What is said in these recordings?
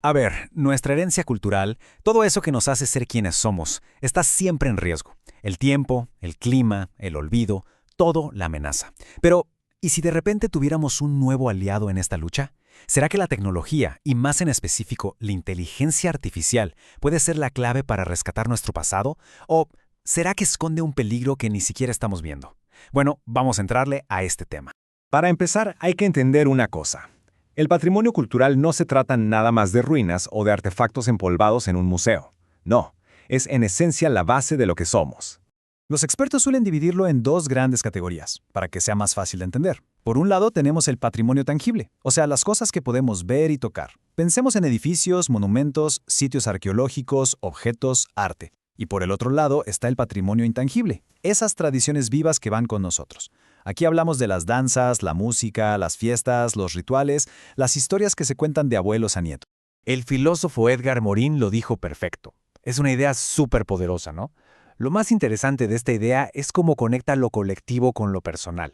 A ver, nuestra herencia cultural, todo eso que nos hace ser quienes somos, está siempre en riesgo. El tiempo, el clima, el olvido, todo la amenaza. Pero, ¿y si de repente tuviéramos un nuevo aliado en esta lucha? ¿Será que la tecnología, y más en específico la inteligencia artificial, puede ser la clave para rescatar nuestro pasado? ¿O será que esconde un peligro que ni siquiera estamos viendo? Bueno, vamos a entrarle a este tema. Para empezar, hay que entender una cosa. El patrimonio cultural no se trata nada más de ruinas o de artefactos empolvados en un museo. No, es en esencia la base de lo que somos. Los expertos suelen dividirlo en dos grandes categorías, para que sea más fácil de entender. Por un lado tenemos el patrimonio tangible, o sea, las cosas que podemos ver y tocar. Pensemos en edificios, monumentos, sitios arqueológicos, objetos, arte. Y por el otro lado está el patrimonio intangible, esas tradiciones vivas que van con nosotros. Aquí hablamos de las danzas, la música, las fiestas, los rituales, las historias que se cuentan de abuelos a nietos. El filósofo Edgar Morin lo dijo perfecto. Es una idea súper poderosa, ¿no? Lo más interesante de esta idea es cómo conecta lo colectivo con lo personal.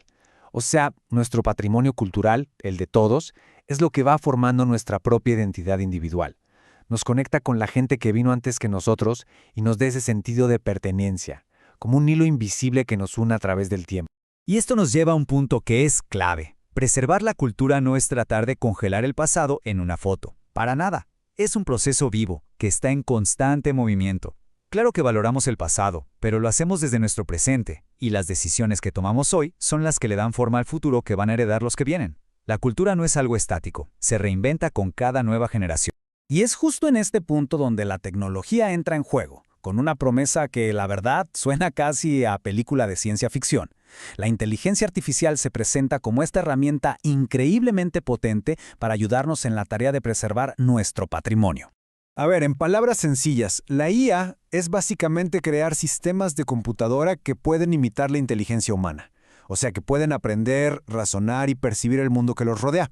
O sea, nuestro patrimonio cultural, el de todos, es lo que va formando nuestra propia identidad individual. Nos conecta con la gente que vino antes que nosotros y nos da ese sentido de pertenencia, como un hilo invisible que nos une a través del tiempo. Y esto nos lleva a un punto que es clave. Preservar la cultura no es tratar de congelar el pasado en una foto. Para nada. Es un proceso vivo, que está en constante movimiento. Claro que valoramos el pasado, pero lo hacemos desde nuestro presente, y las decisiones que tomamos hoy son las que le dan forma al futuro que van a heredar los que vienen. La cultura no es algo estático, se reinventa con cada nueva generación. Y es justo en este punto donde la tecnología entra en juego, con una promesa que, la verdad, suena casi a película de ciencia ficción. La inteligencia artificial se presenta como esta herramienta increíblemente potente para ayudarnos en la tarea de preservar nuestro patrimonio. A ver, en palabras sencillas, la IA es básicamente crear sistemas de computadora que pueden imitar la inteligencia humana. O sea, que pueden aprender, razonar y percibir el mundo que los rodea.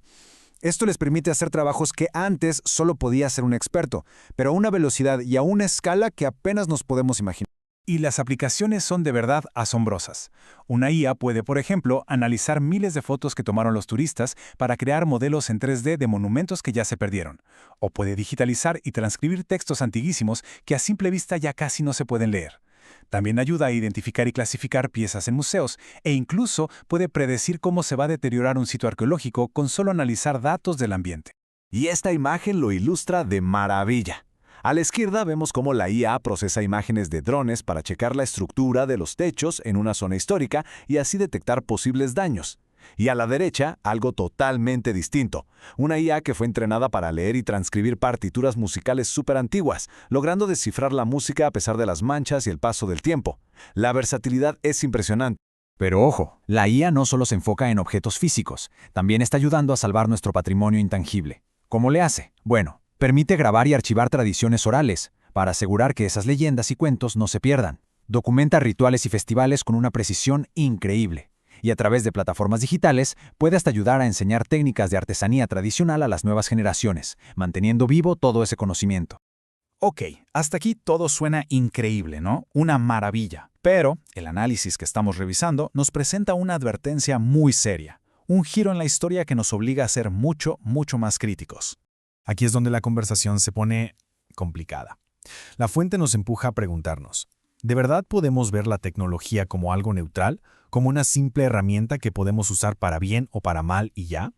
Esto les permite hacer trabajos que antes solo podía hacer un experto, pero a una velocidad y a una escala que apenas nos podemos imaginar. Y las aplicaciones son de verdad asombrosas. Una IA puede, por ejemplo, analizar miles de fotos que tomaron los turistas para crear modelos en 3D de monumentos que ya se perdieron. O puede digitalizar y transcribir textos antiguísimos que a simple vista ya casi no se pueden leer. También ayuda a identificar y clasificar piezas en museos e incluso puede predecir cómo se va a deteriorar un sitio arqueológico con solo analizar datos del ambiente. Y esta imagen lo ilustra de maravilla. A la izquierda vemos cómo la IA procesa imágenes de drones para checar la estructura de los techos en una zona histórica y así detectar posibles daños. Y a la derecha, algo totalmente distinto. Una IA que fue entrenada para leer y transcribir partituras musicales súper antiguas, logrando descifrar la música a pesar de las manchas y el paso del tiempo. La versatilidad es impresionante. Pero ojo, la IA no solo se enfoca en objetos físicos, también está ayudando a salvar nuestro patrimonio intangible. ¿Cómo le hace? Bueno, permite grabar y archivar tradiciones orales, para asegurar que esas leyendas y cuentos no se pierdan. Documenta rituales y festivales con una precisión increíble. Y a través de plataformas digitales puede hasta ayudar a enseñar técnicas de artesanía tradicional a las nuevas generaciones, manteniendo vivo todo ese conocimiento. Ok, hasta aquí todo suena increíble, ¿no? Una maravilla. Pero el análisis que estamos revisando nos presenta una advertencia muy seria, un giro en la historia que nos obliga a ser mucho más críticos. Aquí es donde la conversación se pone complicada. La fuente nos empuja a preguntarnos, ¿de verdad podemos ver la tecnología como algo neutral, como una simple herramienta que podemos usar para bien o para mal y ya?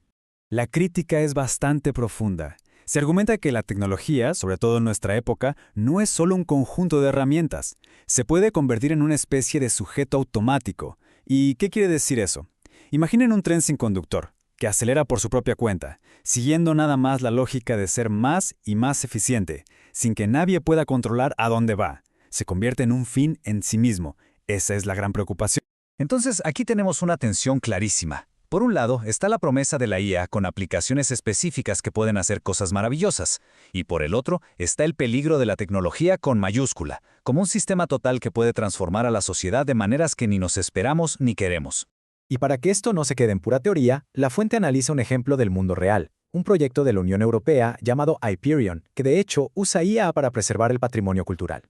La crítica es bastante profunda. Se argumenta que la tecnología, sobre todo en nuestra época, no es solo un conjunto de herramientas. Se puede convertir en una especie de sujeto automático. ¿Y qué quiere decir eso? Imaginen un tren sin conductor, que acelera por su propia cuenta, siguiendo nada más la lógica de ser más y más eficiente, sin que nadie pueda controlar a dónde va. Se convierte en un fin en sí mismo. Esa es la gran preocupación. Entonces, aquí tenemos una tensión clarísima. Por un lado, está la promesa de la IA con aplicaciones específicas que pueden hacer cosas maravillosas. Y por el otro, está el peligro de la tecnología con mayúscula, como un sistema total que puede transformar a la sociedad de maneras que ni nos esperamos ni queremos. Y para que esto no se quede en pura teoría, la fuente analiza un ejemplo del mundo real, un proyecto de la Unión Europea llamado Hyperion, que de hecho usa IA para preservar el patrimonio cultural.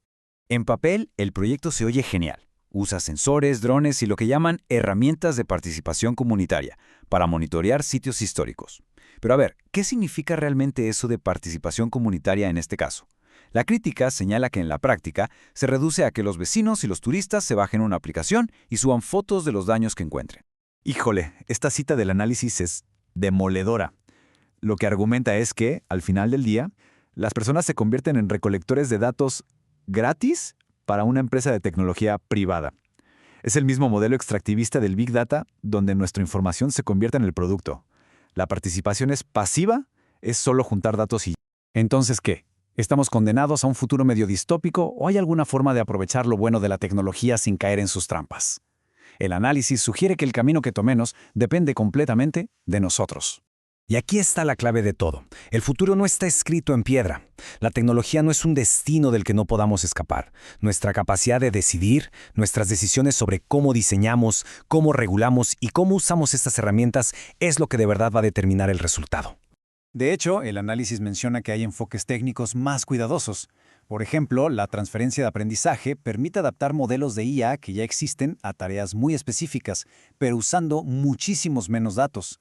En papel, el proyecto se oye genial. Usa sensores, drones y lo que llaman herramientas de participación comunitaria para monitorear sitios históricos. Pero a ver, ¿qué significa realmente eso de participación comunitaria en este caso? La crítica señala que en la práctica se reduce a que los vecinos y los turistas se bajen una aplicación y suban fotos de los daños que encuentren. Híjole, esta cita del análisis es demoledora. Lo que argumenta es que, al final del día, las personas se convierten en recolectores de datos gratis para una empresa de tecnología privada. Es el mismo modelo extractivista del Big Data, donde nuestra información se convierte en el producto. La participación es pasiva, es solo juntar datos y... Entonces, ¿qué? ¿Estamos condenados a un futuro medio distópico o hay alguna forma de aprovechar lo bueno de la tecnología sin caer en sus trampas? El análisis sugiere que el camino que tomemos depende completamente de nosotros. Y aquí está la clave de todo. El futuro no está escrito en piedra. La tecnología no es un destino del que no podamos escapar. Nuestra capacidad de decidir, nuestras decisiones sobre cómo diseñamos, cómo regulamos y cómo usamos estas herramientas es lo que de verdad va a determinar el resultado. De hecho, el análisis menciona que hay enfoques técnicos más cuidadosos. Por ejemplo, la transferencia de aprendizaje permite adaptar modelos de IA que ya existen a tareas muy específicas, pero usando muchísimos menos datos.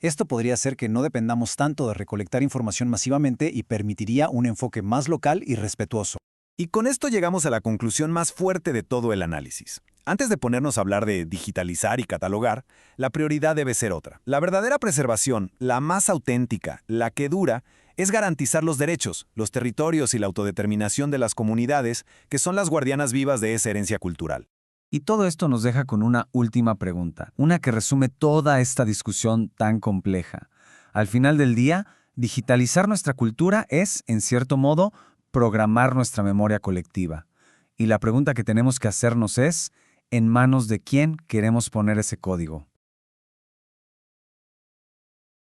Esto podría hacer que no dependamos tanto de recolectar información masivamente y permitiría un enfoque más local y respetuoso. Y con esto llegamos a la conclusión más fuerte de todo el análisis. Antes de ponernos a hablar de digitalizar y catalogar, la prioridad debe ser otra. La verdadera preservación, la más auténtica, la que dura, es garantizar los derechos, los territorios y la autodeterminación de las comunidades, que son las guardianas vivas de esa herencia cultural. Y todo esto nos deja con una última pregunta, una que resume toda esta discusión tan compleja. Al final del día, digitalizar nuestra cultura es, en cierto modo, programar nuestra memoria colectiva. Y la pregunta que tenemos que hacernos es, ¿en manos de quién queremos poner ese código?